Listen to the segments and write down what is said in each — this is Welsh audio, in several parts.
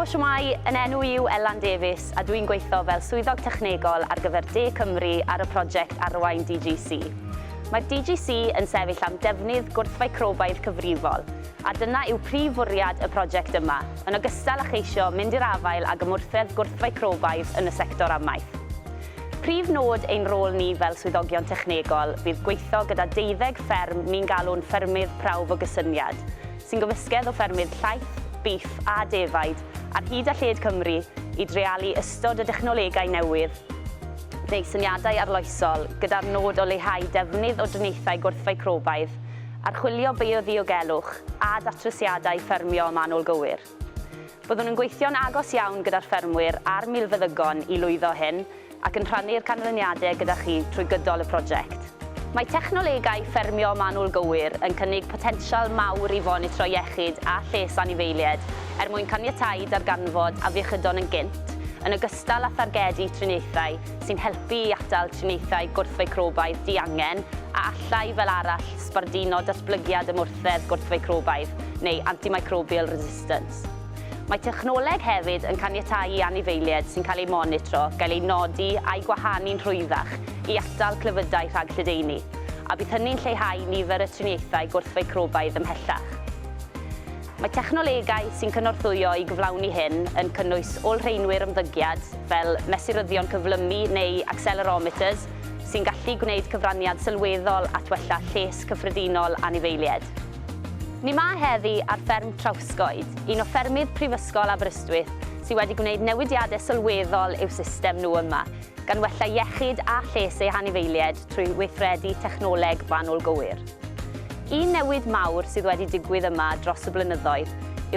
Shwmai, yn enw yw Elan Davies a dwi'n gweithio fel swyddog technegol ar gyfer De Cymru ar y prosiect Arwain DGC. Mae'r DGC yn sefyll am defnydd gwrthfeicrobaidd cyfrifol, a dyna yw prif fwriad y prosiect yma, yn ogystal â cheisio mynd i'r afael ag ymwrthedd gwrthfeicrobaidd yn y sector amaeth. Prif nod ein rôl ni fel swyddogion technegol fydd gweithio gyda 12 fferm ni'n galw'n ffermydd prawf o gysyniad, sy'n gymysgedd o ffermydd llaeth, beef a defaid ar hyd a lled Cymru i dreialu ystod y dechnolegau newydd neu syniadau arloesol gyda'r nod o leihau defnydd o driniaethau gwrthfeicrobaidd, archwilio bioddiogelwch a datrysiadau ffermio manwl gywir. Byddwn yn gweithio'n agos iawn gyda'r ffermwyr a'r milfeddygon i lwyddo hyn ac yn rhannu'r canlyniadau gyda chi trwy gydol y prosiect. Mae technolegau ffermio manwl gywir yn cynnig potensial mawr i fonitro iechyd a lles anifeiliaid mwyn caniatáu darganfod afiechydon yn gynt, yn ogystal â thargedu triniaethau sy'n helpu i atal triniaethau gwrthfeicrobaidd diangen a allai fel arall sbardino datblygiad ymwrthedd gwrthfeicrobaidd neu antimicrobial resistance. Mae technoleg hefyd yn caniatáu anifeiliaid sy'n cael ei monitro gael ei nodi a'i gwahanu'n rhwyddach i atal clefydau rhag lledaenu, a bydd hynny'n lleihau nifer y triniaethau gwrthfeicrobaidd ymhellach. Mae technolegau sy'n cynorthwyo i gyflawni hyn yn cynnwys olrheinwyr ymddygiad fel mesuryddion cyflymu neu accelerometers sy'n gallu gwneud cyfraniad sylweddol at wella lles cyffredinol anifeiliaid. Ni ma heddi ar fferm Trawsgoed, un o ffermydd Prifysgol Aberystwyth sydd wedi gwneud newidiadau sylweddol i'w system nhw yma, gan wella iechyd a lles eu anifeiliaid trwy weithredu technoleg fanwl gywir. Un newid mawr sydd wedi digwydd yma dros y blynyddoedd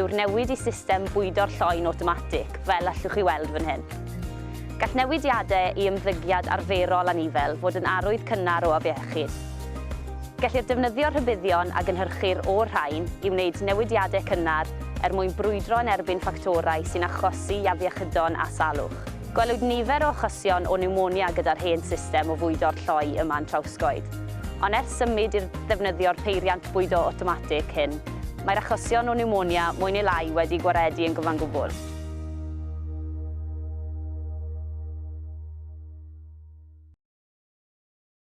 yw'r newid i system bwydo'r lloen awtomatig, fel allwch chi weld fan hyn. Gall newidiadau i ymddygiad arferol anifel fod yn arwydd cynnar o afiechyd. Gellir defnyddio rhybuddion a gynhyrchu'r o'r rhain i wneud newidiadau cynnar mwyn brwydro yn erbyn ffactorau sy'n achosi afiechydon a salwch. Gwelwyd nifer o achosion o pneumonia gyda'r hen system o fwydo'r lloi yma'n Trawsgoed. Ond ers symud i'r ddefnyddio'r peiriant bwydo awtomatig hyn, mae'r achosion o pneumonia mwy neu lai wedi gwaredu yn gyfan gwbl.